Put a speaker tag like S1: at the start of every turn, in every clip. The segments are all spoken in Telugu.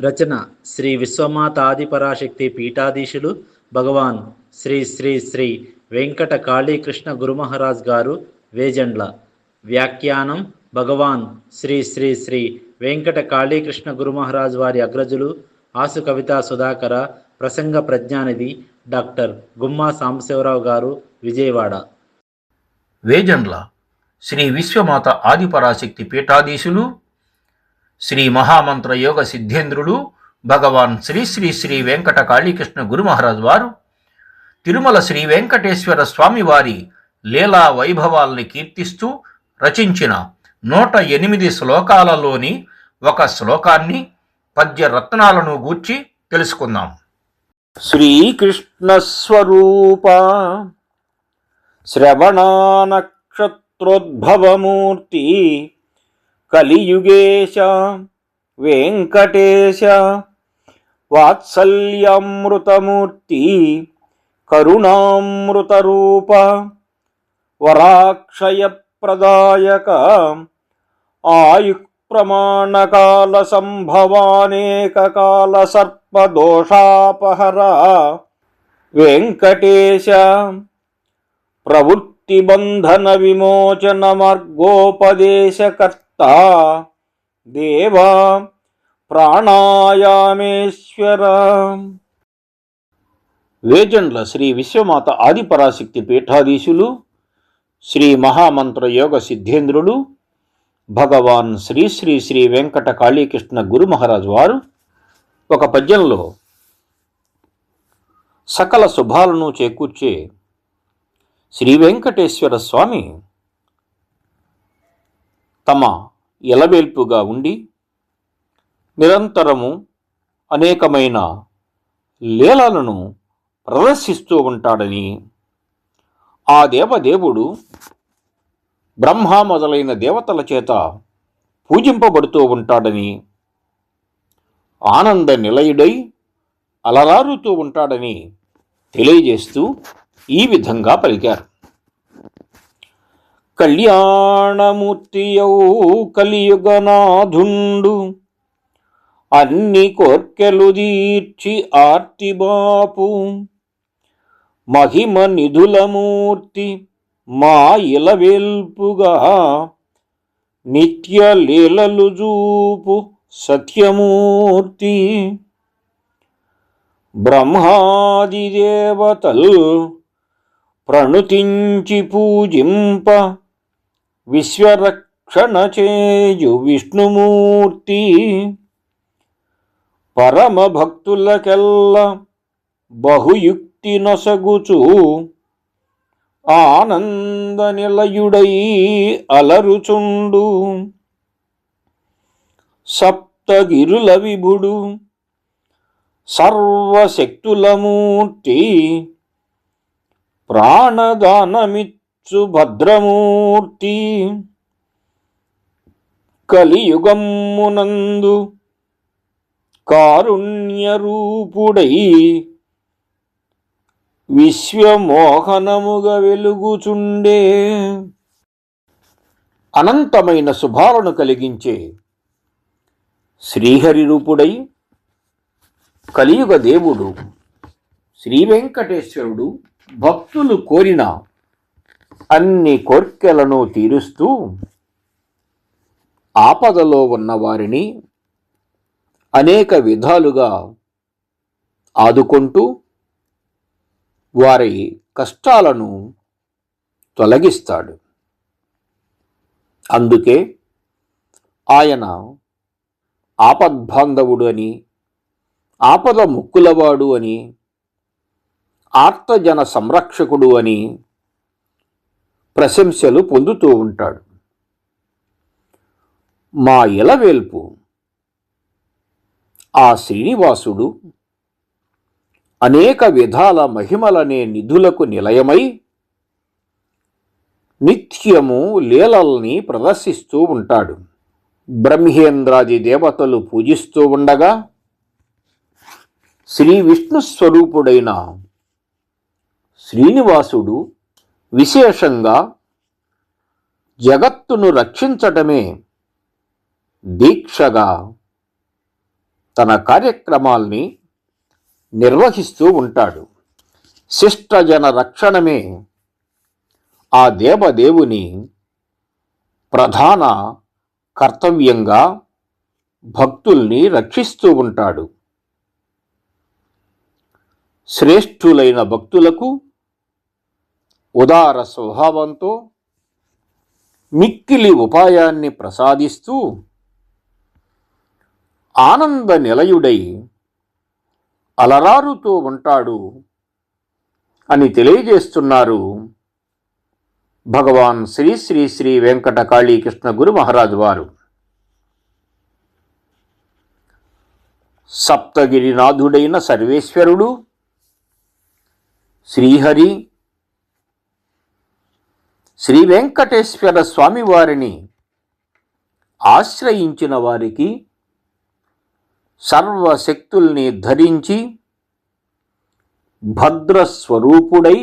S1: రచన శ్రీ విశ్వమాతాదిపరాశక్తి పీఠాధీశులు భగవాన్ శ్రీ శ్రీ శ్రీ వెంకట కాళీకృష్ణ గురుమహారాజ్ గారు వేజండ్ల. వ్యాఖ్యానం భగవాన్ శ్రీ శ్రీ శ్రీ వెంకట కాళీకృష్ణ గురుమహారాజ్ వారి అగ్రజులు ఆసు కవితా సుధాకర. ప్రసంగ ప్రజ్ఞానిధి డాక్టర్ గుమ్మా సాంబశివరావు గారు, విజయవాడ.
S2: వేజండ్ల శ్రీ విశ్వమాత ఆదిపరాశక్తి పీఠాధీశులు శ్రీ మహామంత్ర యోగ సిద్ధేంద్రులు భగవాన్ శ్రీ శ్రీ శ్రీ వెంకట కాళీకృష్ణ గురుమహారాజ్ వారు తిరుమల శ్రీ వెంకటేశ్వర స్వామి వారి లీలా వైభవాల్ని కీర్తిస్తూ రచించిన 108 శ్లోకాలలోని ఒక శ్లోకాన్ని పద్య రత్నాలను గూర్చి తెలుసుకుందాం. శ్రీకృష్ణ స్వరూప శ్రవణానక్షత్రోద్భవమూర్తి కలియుగేశ వెంకటేశ వాత్సల్యామృతమూర్తి కరుణామృతరూప వరాక్షయప్రదాయక ఆయుఃప్రమాణకాల సంభవానేకకాల సర్పదోషాపహర వెంకటేశ ప్రవృత్తిబంధన విమోచన మార్గోపదేశకర్త దేవా ప్రాణాయామేశ్వర. వేజండ్ల శ్రీ విశ్వమాత ఆదిపరాశక్తి పీఠాధీశులు శ్రీ మహామంత్ర యోగ సిద్ధేంద్రులు భగవాన్ శ్రీ శ్రీ శ్రీ వెంకట కాళీకృష్ణ గురుమహారాజ్ వారు ఒక పద్యంలో సకల శుభాలను చేకూర్చే శ్రీ వెంకటేశ్వర స్వామి తమ ఎలవేల్పుగా ఉండి నిరంతరము అనేకమైన లీలలను ప్రదర్శిస్తూ ఉంటాడని, ఆ దేవదేవుడు బ్రహ్మ మొదలైన దేవతల చేత పూజింపబడుతూ ఉంటాడని, ఆనంద నిలయుడై అలరారుతూ ఉంటాడని తెలియజేస్తూ ఈ విధంగా పలికారు. కళ్యాణమూర్తియౌ కలియుగనాథుండు అన్ని కోర్కెలు దీర్చి ఆర్తిబాపు మహిమ నిధులమూర్తి మా ఇలవేల్పుగా నిత్య లీలలు జూపు సత్యమూర్తి బ్రహ్మాది దేవతలు ప్రణుతించి పూజింప విశ్వరక్షణ చేయు విష్ణుమూర్తి పరమ భక్తులకెల్ల బహుయుక్తి నొసగుచు ఆనంద నిలయుడై అలరుచుండు సప్తగిరుల విభుడు సర్వశక్తులమూర్తి ప్రాణదానమిచ్చు భద్రమూర్తి కలియుగమ్మునందు కారుణ్యరూపుడై విశ్వమోహనముగా వెలుగుచుండే. అనంతమైన శుభాలను కలిగించే శ్రీహరి రూపుడై కలియుగ దేవుడు శ్రీ వెంకటేశ్వరుడు భక్తులు కోరిన అన్ని కోర్కెలను తీరుస్తూ ఆపదలో ఉన్నవారిని అనేక విధాలుగా ఆదుకుంటూ వారి కష్టాలను తొలగిస్తాడు. అందుకే ఆయన ఆపద్బాంధవుడు అని, ఆపద ముక్కులవాడు అని, ఆర్తజన సంరక్షకుడు అని ప్రశంసలు పొందుతూ ఉంటాడు. మా ఇలవేల్పు ఆ శ్రీనివాసుడు అనేక విధాల మహిమలనే నిధులకు నిలయమై నిత్యము లీలల్ని ప్రదర్శిస్తూ ఉంటాడు. బ్రహ్మేంద్రాది దేవతలు పూజిస్తూ ఉండగా శ్రీ విష్ణు స్వరూపుడైన శ్రీనివాసుడు విశేషంగా జగత్తును రక్షించటమే దీక్షగా తన కార్యక్రమాల్ని నిర్వహిస్తూ ఉంటాడు. శిష్టజన రక్షణమే ఆ దేవదేవుని ప్రధాన కర్తవ్యంగా భక్తుల్ని రక్షిస్తూ ఉంటాడు. శ్రేష్ఠులైన భక్తులకు ఉదార స్వభావంతో మిక్కిలి ఉపాయాన్ని ప్రసాదిస్తూ ఆనంద నిలయుడై అలరారుతూ ఉంటాడు అని తెలియజేస్తున్నారు భగవాన్ శ్రీ శ్రీ శ్రీ వెంకట కాళీకృష్ణ గురు మహారాజు వారు. సప్తగిరినాథుడైన సర్వేశ్వరుడు శ్రీహరి శ్రీ వెంకటేశ్వర స్వామివారిని ఆశ్రయించిన వారికి సర్వశక్తుల్ని ధరించి భద్రస్వరూపుడై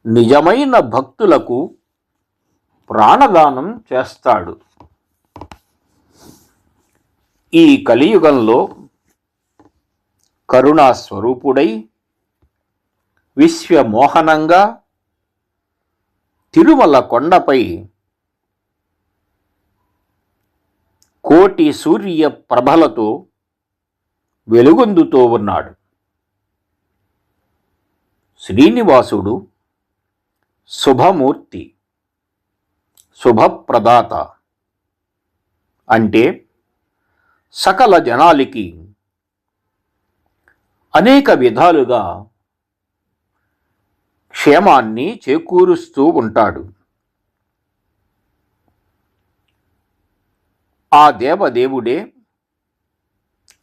S2: నిజమైన భక్తులకు ప్రాణదానం చేస్తాడు. ఈ కలియుగంలో కరుణాస్వరూపుడై విశ్వమోహనంగా తిరుమల కొండపై కోటి సూర్య ప్రభలతో వెలుగొందుతూ ఉన్నాడు. శ్రీనివాసుడు శుభమూర్తి, శుభప్రదాత, అంటే సకల జనాలికి అనేక విధాలుగా క్షేమాన్ని చేకూరుస్తూ ఉంటాడు. ఆ దేవదేవుడే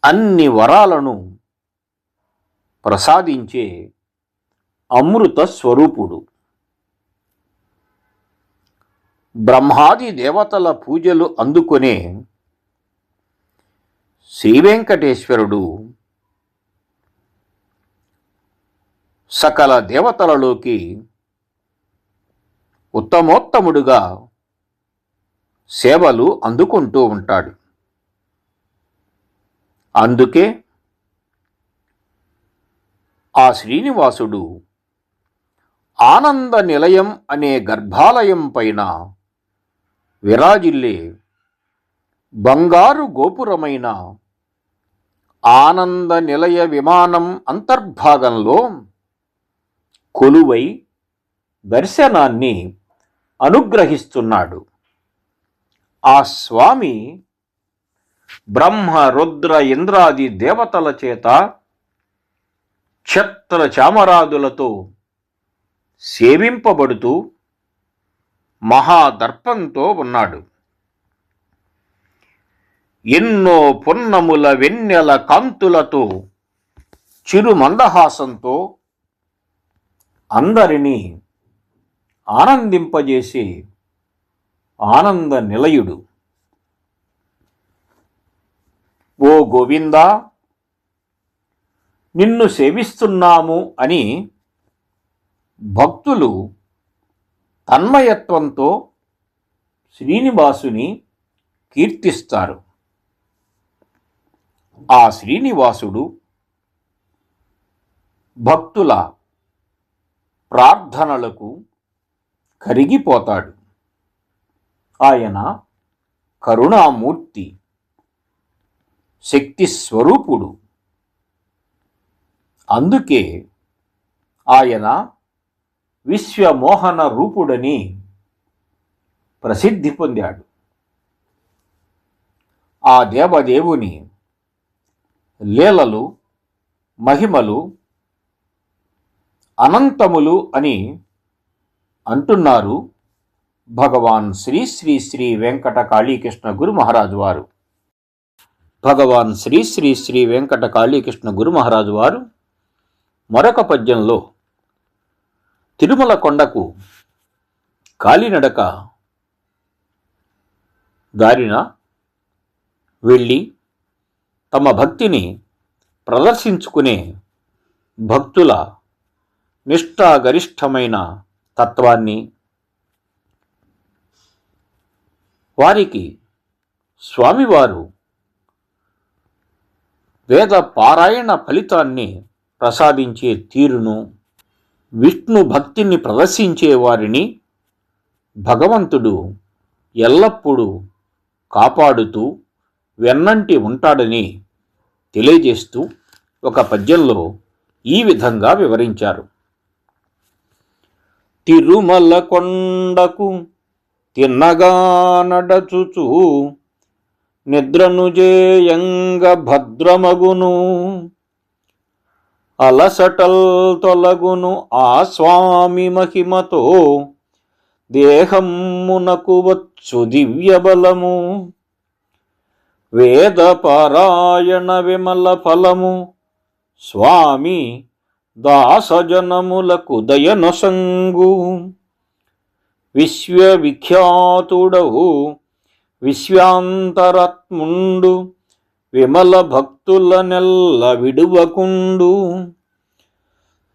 S2: అన్ని వరాలను ప్రసాదించే అమృత స్వరూపుడు. బ్రహ్మాది దేవతల పూజలు అందుకునే శ్రీ వెంకటేశ్వరుడు సకల దేవతలలోకి ఉత్తమోత్తముడుగా సేవలు అందుకుంటూ ఉంటాడు. అందుకే ఆ శ్రీనివాసుడు ఆనంద నిలయం అనే గర్భాలయం పైన విరాజిల్లే బంగారు గోపురమైన ఆనంద నిలయ విమానం అంతర్భాగంలో కొలువై దర్శనాన్ని అనుగ్రహిస్తున్నాడు. ఆ స్వామి బ్రహ్మ రుద్ర ఇంద్రాది దేవతల చేత ఛత్ర చామరాదులతో సేవింపబడుతూ మహాదర్పంతో ఉన్నాడు. ఎన్నో పున్నముల వెన్నెల కాంతులతో చిరుమందహాసంతో అందరినీ ఆనందింపజేసే ఆనంద నిలయుడు. ఓ గోవిందా, నిన్ను సేవిస్తున్నాము అని భక్తులు తన్మయత్వంతో శ్రీనివాసుని కీర్తిస్తారు. ఆ శ్రీనివాసుడు భక్తుల ప్రార్థనలకు కరిగిపోతాడు. ఆయన కరుణామూర్తి, శక్తి స్వరూపుడు. అందుకే ఆయన విశ్వమోహన రూపుడని ప్రసిద్ధి పొందాడు. ఆ దేవదేవుని లీలలు, మహిమలు అనంతములు అని అంటున్నారు భగవాన్ శ్రీ శ్రీ శ్రీ వెంకట కాళీకృష్ణ గురు మహారాజు వారు. భగవాన్ శ్రీ శ్రీ శ్రీ వెంకట కాళీకృష్ణ గురు మహారాజు వారు మరొక పద్యంలో తిరుమల కొండకు కాలినడక దారిన వెళ్ళి తమ భక్తిని ప్రదర్శించుకునే భక్తుల నిష్ఠాగరిష్టమైన తత్వాన్ని, వారికి స్వామివారు వేద పారాయణ ఫలితాన్ని ప్రసాదించే తీరును, విష్ణు భక్తిని ప్రదర్శించే వారిని భగవంతుడు ఎల్లప్పుడూ కాపాడుతూ వెన్నంటి ఉంటాడని తెలియజేస్తూ ఒక పద్యంలో ఈ విధంగా వివరించారు. తిరుమల కొండకు తిన్నగా నడచుచు నిద్రను జేయంగ భద్రమగును, అలసటల్ తొలగును ఆ స్వామి మహిమతో దేహమునకు వచ్చు దివ్య బలము, వేద పారాయణ విమల ఫలము స్వామి దాసజనములకు దయనొసంగు, విశ్వవిఖ్యాతుడవు విశ్వాంతరాత్ముండు విమల భక్తుల నెల్ల విడువకుండు,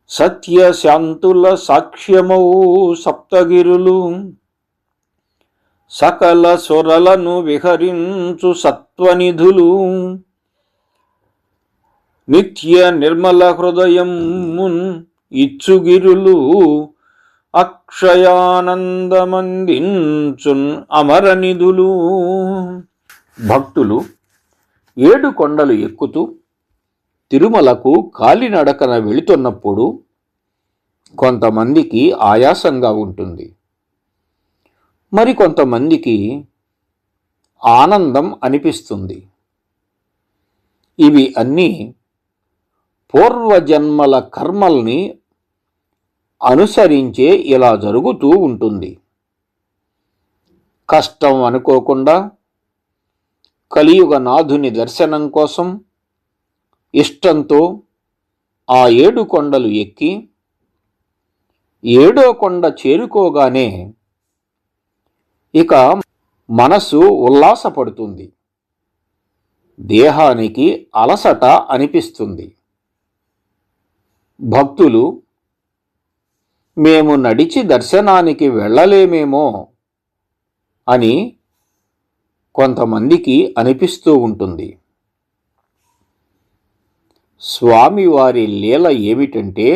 S2: సత్యశాంతుల సాక్ష్యమౌ సప్తగిరులు సకల సొరలను విహరించు సత్వనిధులు, నిత్య నిర్మల హృదయమున్ ఇచ్చుగిరులు అక్షయానందమందించున్ అమరనిధులు. భక్తులు 7 కొండలు ఎక్కుతూ తిరుమలకు కాలినడకన వెళుతున్నప్పుడు కొంతమందికి ఆయాసంగా ఉంటుంది, మరికొంతమందికి ఆనందం అనిపిస్తుంది. ఇవి అన్నీ పూర్వజన్మల కర్మల్ని అనుసరించే ఇలా జరుగుతూ ఉంటుంది. కష్టం అనుకోకుండా కలియుగ నాథుని దర్శనం కోసం ఇష్టంతో ఆ 7 కొండలు ఎక్కి 7వ కొండ చేరుకోగానే ఇక మనసు ఉల్లాసపడుతుంది, దేహానికి అలసట అనిపిస్తుంది. భక్తులు మేము నడిచి దర్శనానికి వెళ్ళలేమేమో అని కొంతమందికి అనిపిస్తూ ఉంటుంది. స్వామివారి లీల ఏమిటంటే,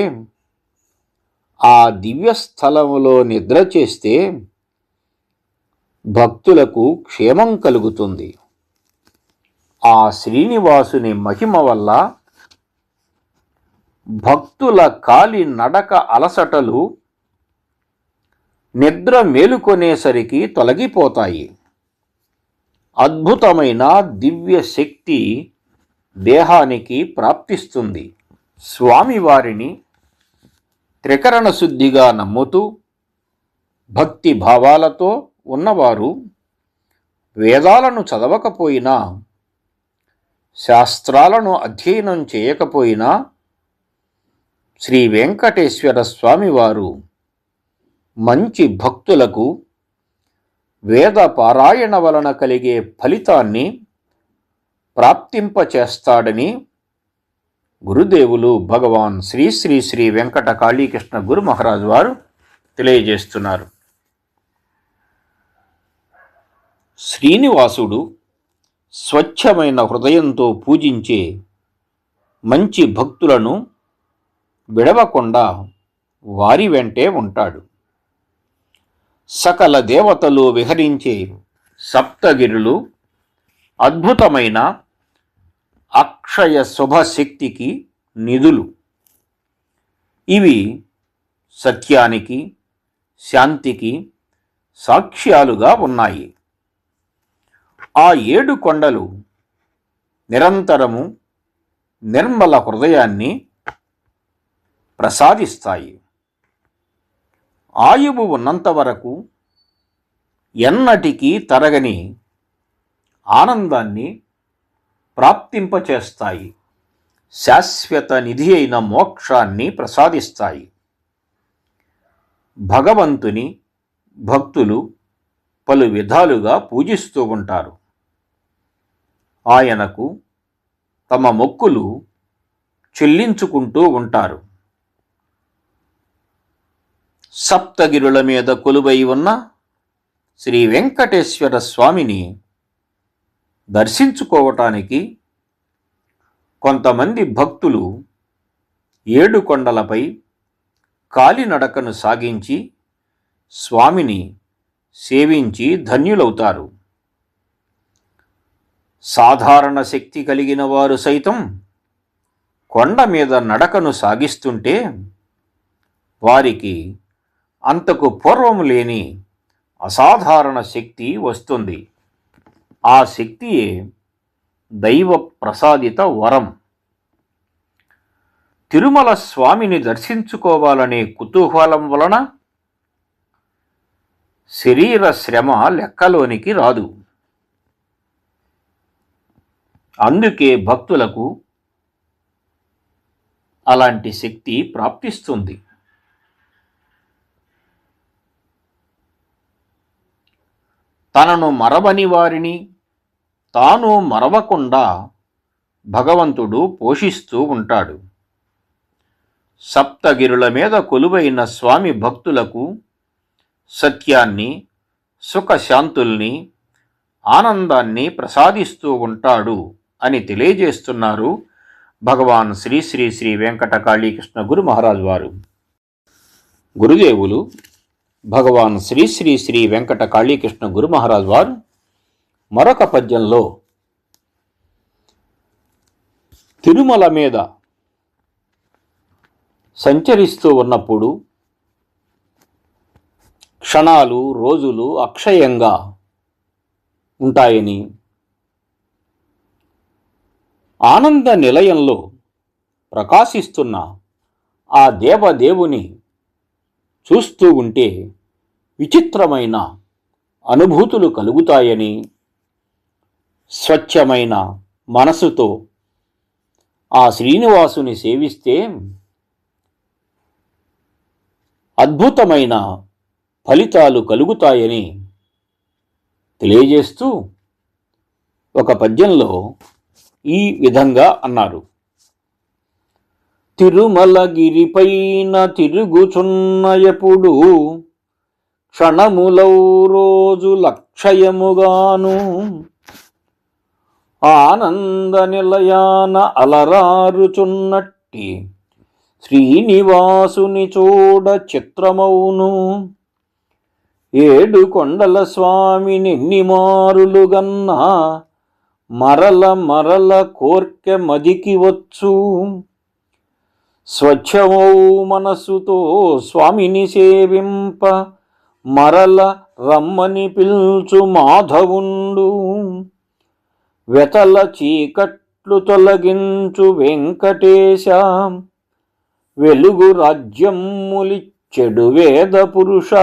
S2: ఆ దివ్యస్థలములో నిద్ర చేస్తే భక్తులకు క్షేమం కలుగుతుంది. ఆ శ్రీనివాసుని మహిమ వల్ల భక్తుల కాలి నడక అలసటలు నిద్ర మేలుకొనేసరికి తొలగిపోతాయి. అద్భుతమైన దివ్య శక్తి దేహానికి ప్రాప్తిస్తుంది. స్వామివారిని త్రికరణ శుద్ధిగా నమ్ముతూ భక్తి భావాలతో ఉన్నవారు వేదాలను చదవకపోయినా, శాస్త్రాలను అధ్యయనం చేయకపోయినా శ్రీ వెంకటేశ్వర స్వామివారు మంచి భక్తులకు వేద పారాయణ వలన కలిగే ఫలితాన్ని ప్రాప్తింపచేస్తాడని గురుదేవులు భగవాన్ శ్రీ శ్రీ శ్రీ వెంకట కాళీకృష్ణ గురు మహారాజ్ వారు తెలియజేస్తున్నారు. శ్రీనివాసుడు స్వచ్ఛమైన హృదయంతో పూజించే మంచి భక్తులను విడవకుండా వారి వెంటే ఉంటాడు. సకల దేవతలు విహరించే సప్తగిరులు అద్భుతమైన అక్షయ శుభశక్తికి నిధులు. ఇవి సత్యానికి, శాంతికి సాక్ష్యాలుగా ఉన్నాయి. ఆ 7 కొండలు నిరంతరము నిర్మల హృదయాన్ని ప్రసాదిస్తాయి. ఆయువు ఉన్నంత వరకు ఎన్నటికీ తరగని ఆనందాన్ని ప్రాప్తింపచేస్తాయి. శాశ్వత నిధి అయిన మోక్షాన్ని ప్రసాదిస్తాయి. భగవంతుని భక్తులు పలు విధాలుగా పూజిస్తూ ఉంటారు. ఆయనకు తమ మొక్కులు చెల్లించుకుంటూ ఉంటారు. సప్తగిరుల మీద కొలువై ఉన్న శ్రీ వెంకటేశ్వర స్వామిని దర్శించుకోవటానికి కొంతమంది భక్తులు ఏడుకొండలపై కాలినడకను సాగించి స్వామిని సేవించి ధన్యులవుతారు. సాధారణ శక్తి కలిగిన వారు సైతం కొండ మీద నడకను సాగిస్తుంటే వారికి అంతకు పూర్వం లేని అసాధారణ శక్తి వస్తుంది. ఆ శక్తియే దైవ ప్రసాదిత వరం. తిరుమల స్వామిని దర్శించుకోవాలనే కుతూహలం వలన శరీర శ్రమ లెక్కలోనికి రాదు. అందుకే భక్తులకు అలాంటి శక్తి ప్రాప్తిస్తుంది. తనను మరవని వారిని తాను మరవకుండా భగవంతుడు పోషిస్తూ ఉంటాడు. సప్తగిరుల మీద కొలువైన స్వామి భక్తులకు సత్యాన్ని, సుఖశాంతుల్ని, ఆనందాన్ని ప్రసాదిస్తూ ఉంటాడు అని తెలియజేస్తున్నారు భగవాన్ శ్రీ శ్రీ శ్రీ వెంకట కాళీకృష్ణ గురు మహారాజ్ వారు. గురుదేవులు భగవాన్ శ్రీ శ్రీ శ్రీ వెంకట కాళీకృష్ణ గురు మహారాజ్ వారు మరొక పద్యంలో తిరుమల మీద సంచరిస్తూ ఉన్నప్పుడు క్షణాలు, రోజులు అక్షయంగా ఉంటాయని, ఆనంద నిలయంలో ప్రకాశిస్తున్న ఆ దేవదేవుని చూస్తూ ఉంటే విచిత్రమైన అనుభూతులు కలుగుతాయని, స్వచ్ఛమైన మనసుతో ఆ శ్రీనివాసుని సేవిస్తే అద్భుతమైన ఫలితాలు కలుగుతాయని తెలియజేస్తూ ఒక పద్యంలో ఈ విధంగా అన్నారు. తిరుమలగిరిపైన తిరుగుచున్నయపుడు క్షణములౌ రోజు లక్షయముగాను ఆనంద నిలయాన అలరారుచున్నట్టి శ్రీనివాసుని చూడ చిత్రమౌను. ఏడు కొండల స్వామిని మారులుగన్నా మరల మరల కోర్కె మదికి వచ్చు. స్వచ్ఛమౌ మనసుతో స్వామిని సేవింప మరల రమ్మని పిల్చు మాధవుండు. వెతల చీకట్లు తొలగించు వెంకటేశ వెలుగు రాజ్యములిచ్చెడు వేద పురుష.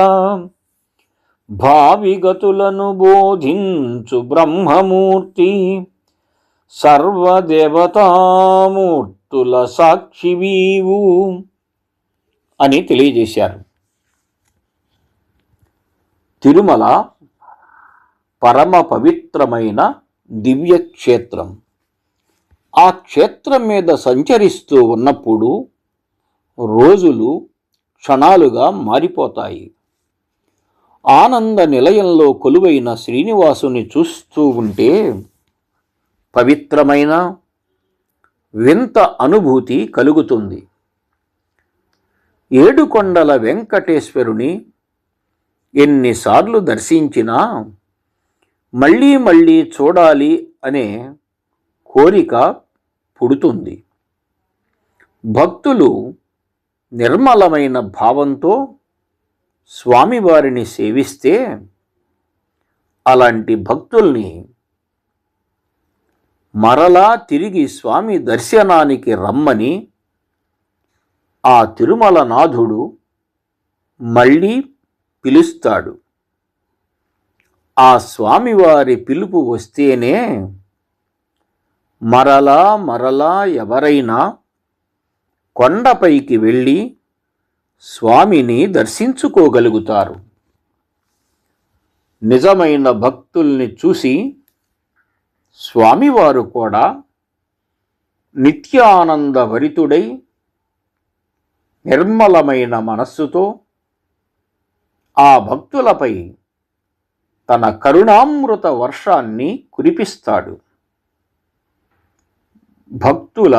S2: భావిగతులను బోధించు బ్రహ్మమూర్తి సర్వదేవతామూర్తుల సాక్షివీవు అని తెలియజేశారు. తిరుమల పరమ పవిత్రమైన దివ్యక్షేత్రం. ఆ క్షేత్రం మీద సంచరిస్తూ ఉన్నప్పుడు రోజులు క్షణాలుగా మారిపోతాయి. ఆనంద నిలయంలో కొలువైన శ్రీనివాసుని చూస్తూ ఉంటే పవిత్రమైన వింత అనుభూతి కలుగుతుంది. ఏడుకొండల వెంకటేశ్వరుని ఎన్నిసార్లు దర్శించినా మళ్ళీ మళ్ళీ చూడాలి అనే కోరిక పుడుతుంది. భక్తులు నిర్మలమైన భావంతో స్వామివారిని సేవిస్తే అలాంటి భక్తుల్ని మరలా తిరిగి స్వామి దర్శనానికి రమ్మని ఆ తిరుమల నాథుడు మళ్ళీ పిలుస్తాడు. ఆ స్వామివారి పిలుపు వస్తేనే మరలా మరలా ఎవరైనా కొండపైకి వెళ్ళి స్వామిని దర్శించుకోగలుగుతారు. నిజమైన భక్తుల్ని చూసి స్వామివారు కూడా నిత్యానందభరితుడై నిర్మలమైన మనస్సుతో ఆ భక్తులపై తన కరుణామృత వర్షాన్ని కురిపిస్తాడు. భక్తుల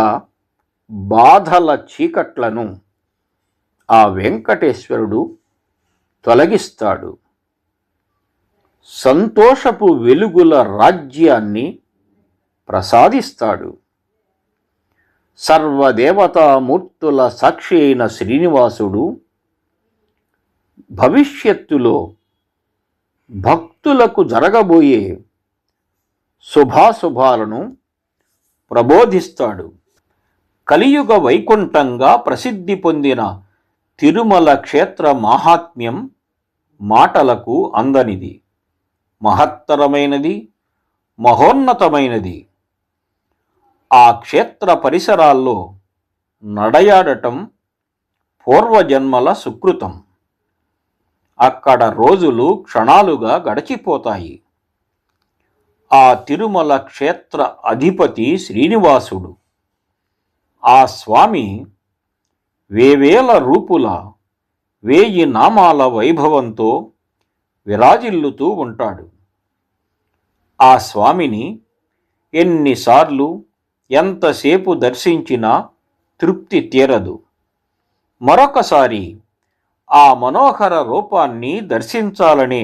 S2: బాధల చీకట్లను ఆ వెంకటేశ్వరుడు తొలగిస్తాడు. సంతోషపు వెలుగుల రాజ్యాన్ని ప్రసాదిస్తాడు. సర్వదేవతామూర్తుల సాక్షి అయిన శ్రీనివాసుడు భవిష్యత్తులో భక్తులకు జరగబోయే శుభాశుభాలను ప్రబోధిస్తాడు. కలియుగ వైకుంఠంగా ప్రసిద్ధి పొందిన తిరుమల క్షేత్ర మాహాత్మ్యం మాటలకు అందనిది. మహత్తరమైనది, మహోన్నతమైనది. ఆ క్షేత్ర పరిసరాల్లో నడయాడటం పూర్వజన్మల సుకృతం. అక్కడ రోజులు క్షణాలుగా గడిచిపోతాయి. ఆ తిరుమల క్షేత్ర అధిపతి శ్రీనివాసుడు. ఆ స్వామి వేవేల రూపుల 1000 నామాల వైభవంతో విరాజిల్లుతూ ఉంటాడు. ఆ స్వామిని ఎన్నిసార్లు ఎంతసేపు దర్శించినా తృప్తి తీరదు. మరొకసారి ఆ మనోహర రూపాన్ని దర్శించాలనే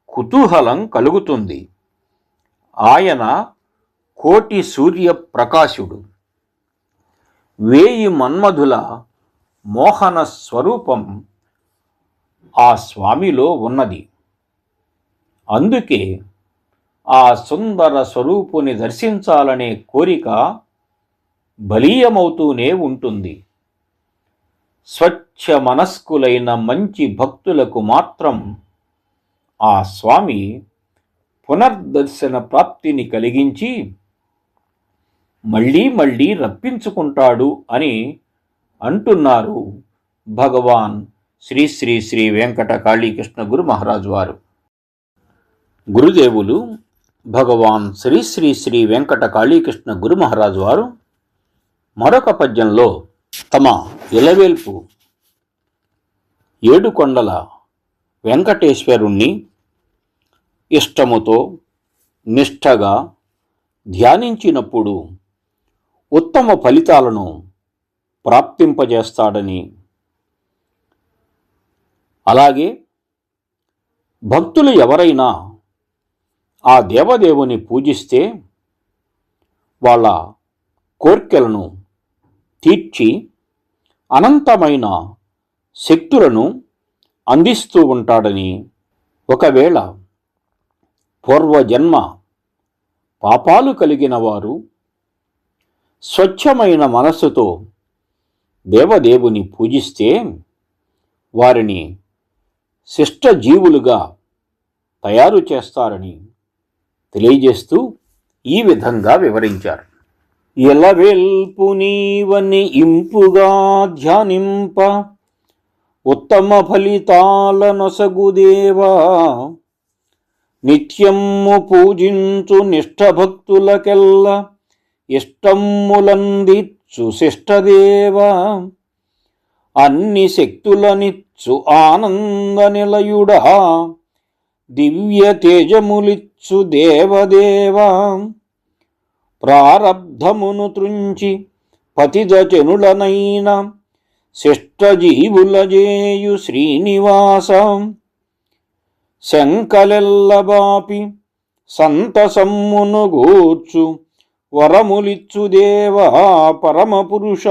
S2: కుతూహలం కలుగుతుంది. ఆయన కోటి సూర్య ప్రకాశుడు. 1000 మన్మధుల మోహన స్వరూపం ఆ స్వామిలో ఉన్నది. అందుకే ఆ సుందర స్వరూపుని దర్శించాలనే కోరిక బలీయమవుతూనే ఉంటుంది. స్వచ్ఛ మనస్కులైన మంచి భక్తులకు మాత్రం ఆ స్వామి పునర్దర్శన ప్రాప్తిని కలిగించి మళ్ళీ మళ్ళీ రప్పించుకుంటాడు అని అంటున్నారు భగవాన్ శ్రీ శ్రీ శ్రీ వెంకట కాళీకృష్ణ గురు మహారాజు వారు. గురుదేవులు భగవాన్ శ్రీ శ్రీ శ్రీ వెంకట కాళీకృష్ణ గురు మహారాజు వారు మరొక పద్యంలో తమ ఇలవేల్పు ఏడుకొండల వెంకటేశ్వరుణ్ణి ఇష్టముతో నిష్ఠగా ధ్యానించినప్పుడు ఉత్తమ ఫలితాలను ప్రాప్తింపజేస్తాడని, అలాగే భక్తులు ఎవరైనా ఆ దేవదేవుని పూజిస్తే వాళ్ళ కోర్కెలను తీర్చి అనంతమైన శక్తులను అందిస్తూ ఉంటాడని, ఒకవేళ పూర్వజన్మ పాపాలు కలిగిన వారు స్వచ్ఛమైన మనస్సుతో దేవదేవుని పూజిస్తే వారిని శిష్టజీవులుగా తయారు చేస్తారని తెలియజేస్తూ ఈ విధంగా వివరించారు. ఎలవెల్పు నీవని ఇంపుగా ధ్యానింప ఉత్తమ ఫలితాలనొసగుదేవా, నిత్యము పూజించు నిష్ఠభక్తులకెల్ల ఇష్టమ్ములందిచ్చు శిష్టదేవా, అన్ని శక్తులనిచ్చు ఆనంద నిలయుడా, దివ్య తేజములిచ్చు దేవదేవా, ప్రారబ్ధమును త్రుంచి పతిదజనులనైన శిష్టజీవులజేయు శ్రీనివాస, శంకలెల్లబాపి సంతసమ్మును గూర్చు వరములిచ్చు దేవా పరమపురుష,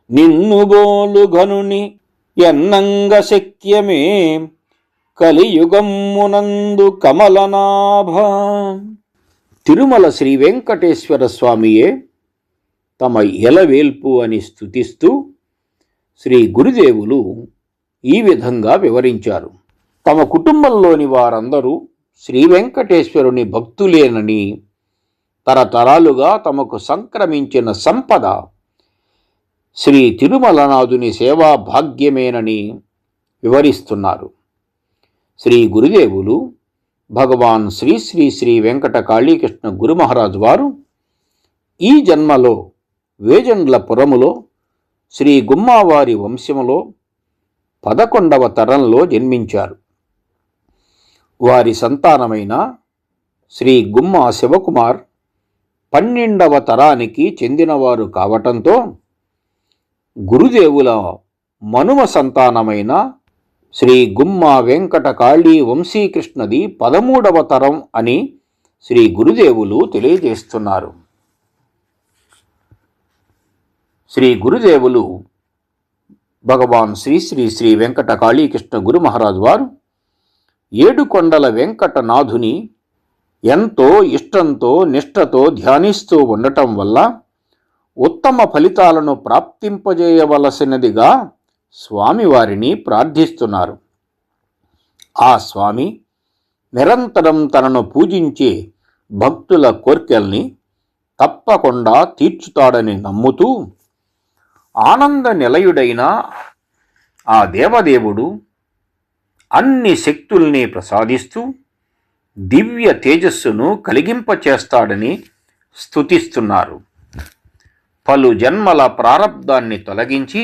S2: నిన్ను బోలు ఘనుని ఎన్నంగ శక్యమే కలియుగమ్మునందు కమలనాభ. తిరుమల శ్రీ వెంకటేశ్వర స్వామియే తమ ఎలవేల్పు అని స్తుతిస్తూ శ్రీ గురుదేవులు ఈ విధంగా వివరించారు. తమ కుటుంబంలోని వారందరూ శ్రీ వెంకటేశ్వరుని భక్తులేనని, తరతరాలుగా తమకు సంక్రమించిన సంపద శ్రీ తిరుమలనాథుని సేవా భాగ్యమేనని వివరిస్తున్నారు. శ్రీ గురుదేవులు భగవాన్ శ్రీ శ్రీ శ్రీ వెంకట కాళీకృష్ణ గురు మహారాజు వారు ఈ జన్మలో వేజండ్ల పురములో శ్రీ గుమ్మావారి వంశములో 11వ తరంలో జన్మించారు. వారి సంతానమైన శ్రీ గుమ్మా శివకుమార్ 12వ తరానికి చెందినవారు కావటంతో గురుదేవుల మనుమ సంతానమైన శ్రీ గుమ్మ వెంకట కాళీ వంశీకృష్ణది 13వ తరం అని శ్రీ గురుదేవులు తెలియజేస్తున్నారు. శ్రీ గురుదేవులు భగవాన్ శ్రీ శ్రీ శ్రీ వెంకట కాళీకృష్ణ గురు మహారాజ్ వారు ఏడుకొండల వెంకటనాథుని ఎంతో ఇష్టంతో నిష్ఠతో ధ్యానిస్తూ ఉండటం వల్ల ఉత్తమ ఫలితాలను ప్రాప్తింపజేయవలసినదిగా స్వామివారిని ప్రార్థిస్తున్నారు. ఆ స్వామి నిరంతరం తనను పూజించే భక్తుల కోర్కెల్ని తప్పకుండా తీర్చుతాడని నమ్ముతూ ఆనంద నిలయుడైన ఆ దేవదేవుడు అన్ని శక్తుల్ని ప్రసాదిస్తూ దివ్య తేజస్సును కలిగింపచేస్తాడని స్తుతిస్తున్నారు. పలు జన్మల ప్రారబ్ధాన్ని తొలగించి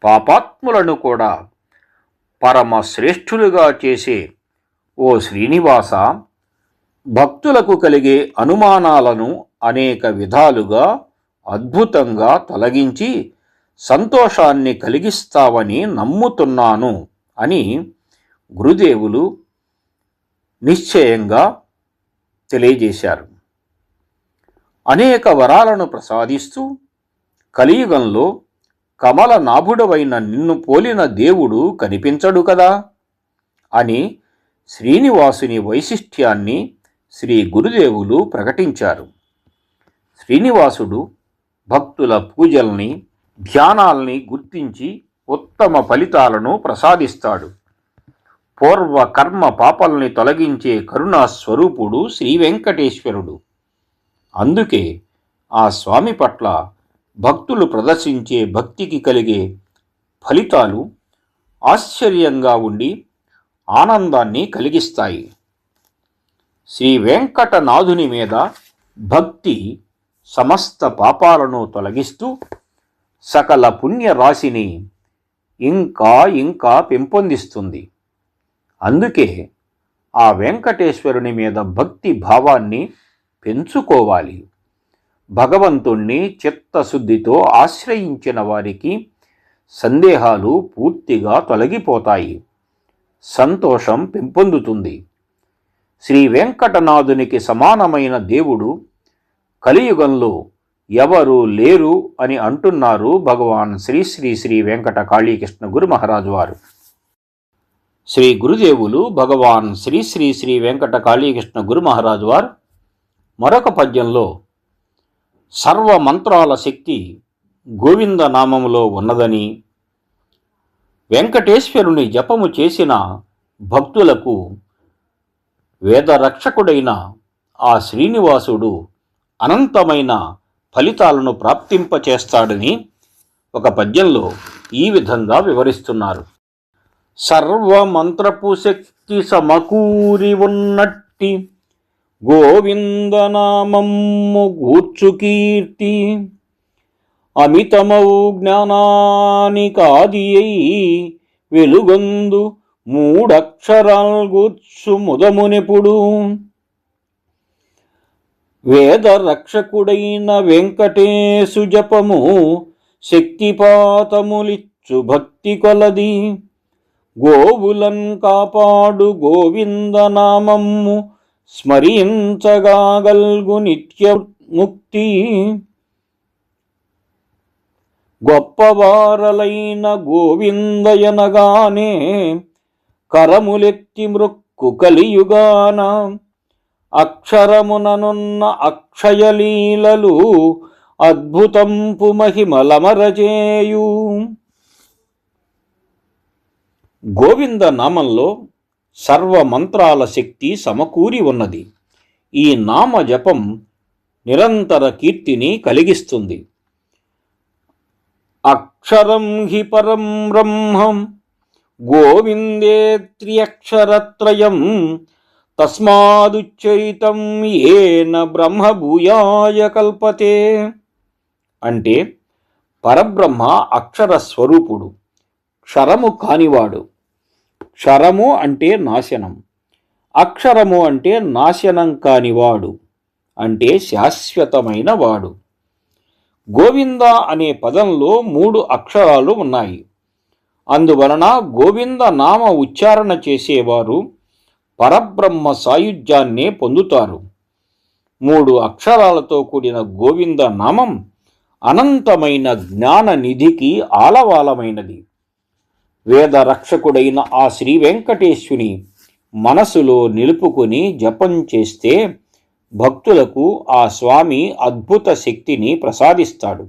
S2: పాపాత్ములను కూడా పరమ శ్రేష్ఠులుగా చేసే ఓ శ్రీనివాస, భక్తులకు కలిగే అనుమానాలను అనేక విధాలుగా అద్భుతంగా తొలగించి సంతోషాన్ని కలిగిస్తావని నమ్ముతున్నాను అని గురుదేవులు నిశ్చయంగా తెలియజేశారు. అనేక వరాలను ప్రసాదిస్తూ కలియుగంలో కమల నాభుడవైన నిన్ను పోలిన దేవుడు కనిపించడు కదా అని శ్రీనివాసుని వైశిష్ట్యాన్ని శ్రీ గురుదేవులు ప్రకటించారు. శ్రీనివాసుడు భక్తుల పూజల్ని ధ్యానాల్ని గుర్తించి ఉత్తమ ఫలితాలను ప్రసాదిస్తాడు. పూర్వ కర్మ పాపల్ని తొలగించే కరుణా స్వరూపుడు శ్రీ వెంకటేశ్వరుడు. అందుకే ఆ స్వామి పట్ల భక్తులు ప్రదర్శించే భక్తికి కలిగే ఫలితాలు ఆశ్చర్యంగా ఉండి ఆనందాన్ని కలిగిస్తాయి. శ్రీ వెంకటనాథుని మీద భక్తి సమస్త పాపాలను తొలగిస్తూ సకల పుణ్య రాశిని ఇంకా ఇంకా పెంపొందిస్తుంది. అందుకే ఆ వెంకటేశ్వరుని మీద భక్తి భావాన్ని పెంచుకోవాలి. భగవంతుణ్ణి చిత్తశుద్ధితో ఆశ్రయించిన వారికి సందేహాలు పూర్తిగా తొలగిపోతాయి. సంతోషం పెంపొందుతుంది. శ్రీ వెంకటనాథునికి సమానమైన దేవుడు కలియుగంలో ఎవరు లేరు అని అంటున్నారు భగవాన్ శ్రీ శ్రీ శ్రీ వెంకట కాళీకృష్ణ గురు మహారాజు వారు. శ్రీ గురుదేవులు భగవాన్ శ్రీ శ్రీ శ్రీ వెంకట కాళీకృష్ణ గురు మహారాజు వారు మరొక పద్యంలో సర్వ మంత్రాల శక్తి గోవింద నామములో ఉన్నదని, వెంకటేశ్వరుని జపము చేసిన భక్తులకు వేదరక్షకుడైన ఆ శ్రీనివాసుడు అనంతమైన ఫలితాలను ప్రాప్తింపచేస్తాడని ఒక పద్యంలో ఈ విధంగా వివరిస్తున్నారు. సర్వమంత్రపు శక్తి సమకూరి ఉన్నట్టి గోవిందనామమ్ము గూర్చు కీర్తి, అమితమౌ జ్ఞానానికాది అయి వెలుగొందు మూడక్షరాల్ గూర్చు ముదమునెప్పుడు, వేద రక్షకుడైన వెంకటేశు జపము శక్తిపాతములిచ్చు భక్తి కొలది, గోవులన్ కాపాడు గోవిందనామమ్ము స్మరించగాగల్గు నిత్య ముక్తి, గొప్పవారలైన గోవిందయనగానే కరములెత్తి మృక్కు కలియుగాన, అక్షరముననున్న అక్షయలీలలు అద్భుతంపు మహిమలమరచేయు. గోవింద నామంలో సర్వ మంత్రాల శక్తి సమకూరి ఉన్నది. ఈ నామ జపం నిరంతర కీర్తిని కలిగిస్తుంది. అక్షరం హి పరం బ్రహ్మం గోవిందే త్రియక్షరత్రయం, తస్మాదుచ్చరితం ఏన బ్రహ్మభూయాయ కల్పతే. అంటే పరబ్రహ్మ అక్షర స్వరూపుడు, క్షరము కానివాడు. క్షరము అంటే నాశనం, అక్షరము అంటే నాశనం కానివాడు. అంటే శాశ్వతమైన వాడు. గోవింద అనే పదంలో 3 అక్షరాలు ఉన్నాయి. అందువలన గోవింద నామ ఉచ్చారణ చేసేవారు పరబ్రహ్మ సాయుధ్యాన్నే పొందుతారు. 3 అక్షరాలతో కూడిన గోవింద నామం అనంతమైన జ్ఞాన నిధికి ఆలవాలమైనది. వేద రక్షకుడైన ఆ శ్రీ వెంకటేశ్వరుని మనసులో నిలుపుకొని జపం చేస్తే భక్తులకు ఆ స్వామి అద్భుత శక్తిని ప్రసాదిస్తాడు.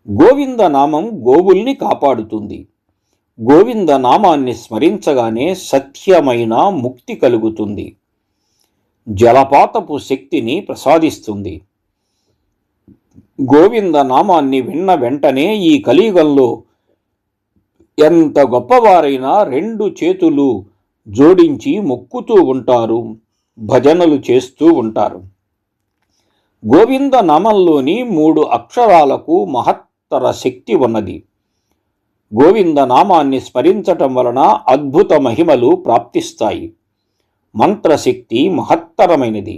S2: గోవింద నామం గోవుల్ని కాపాడుతుంది. గోవింద నామాన్ని స్మరించగానే సత్యమైన ముక్తి కలుగుతుంది. జలపాతపు శక్తిని ప్రసాదిస్తుంది. గోవింద నామాన్ని విన్న వెంటనే ఈ కలియుగంలో ఎంత గొప్పవారైనా 2 చేతులు జోడించి మొక్కుతూ ఉంటారు, భజనలు చేస్తూ ఉంటారు. గోవింద నామంలోని 3 అక్షరాలకు మహత్తర శక్తి ఉన్నది. గోవింద నామాన్ని స్మరించటం వలన అద్భుత మహిమలు ప్రాప్తిస్తాయి. మంత్రశక్తి మహత్తరమైనది.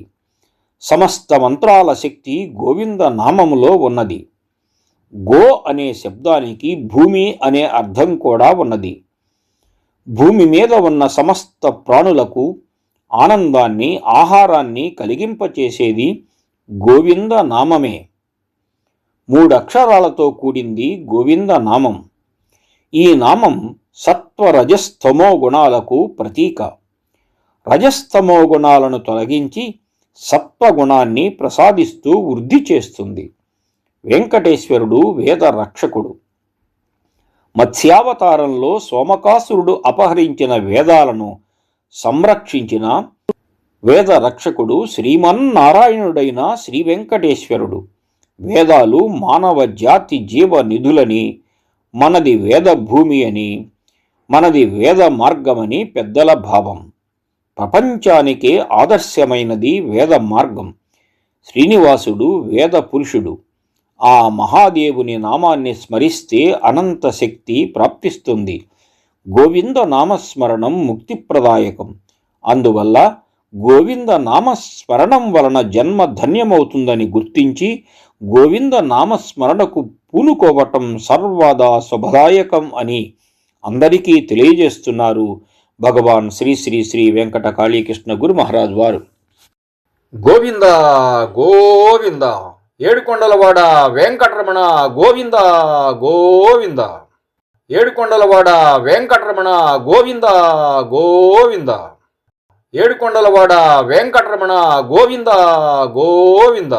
S2: సమస్త మంత్రాల శక్తి గోవింద నామములో ఉన్నది. గో అనే శబ్దానికి భూమి అనే అర్థం కూడా ఉన్నది. భూమి మీద ఉన్న సమస్త ప్రాణులకు ఆనందాన్ని, ఆహారాన్ని కలిగింపచేసేది గోవింద నామమే. 3 అక్షరాలతో కూడింది గోవింద నామం. ఈ నామం సత్వ రజస్తమో గుణాలకు ప్రతీక. రజస్తమో గుణాలను తొలగించి సత్వగుణాన్ని ప్రసాదిస్తూ వృద్ధి చేస్తుంది. వెంకటేశ్వరుడు వేద రక్షకుడు. మత్స్యావతారంలో సోమకాసురుడు అపహరించిన వేదాలను సంరక్షించిన వేద రక్షకుడు శ్రీమన్నారాయణుడైన శ్రీ వెంకటేశ్వరుడు. వేదాలు మానవ జాతి జీవ నిధులని, మనది వేద భూమి అని, మనది వేద మార్గమని పెద్దల భావం. ప్రపంచానికే ఆదర్శమైనది వేద మార్గం. శ్రీనివాసుడు వేద పురుషుడు. ఆ మహాదేవుని నామాన్ని స్మరిస్తే అనంత శక్తి ప్రాప్తిస్తుంది. గోవింద నామస్మరణం ముక్తిప్రదాయకం. అందువల్ల గోవింద నామస్మరణం వలన జన్మ ధన్యమవుతుందని గుర్తించి గోవింద నామస్మరణకు పూనుకోవటం సర్వదా శుభదాయకం అని అందరికీ తెలియజేస్తున్నారు భగవాన్ శ్రీ శ్రీ శ్రీ వెంకట కాళీకృష్ణ గురు మహారాజ్ వారు. గోవింద గోవింద, ఏడుకొండలవాడ వెంకటరమణ గోవింద గోవింద, ఏడుకొండలవాడ వెంకటరమణ గోవింద గోవింద, ఏడుకొండలవాడ వెంకటరమణ గోవింద గోవింద.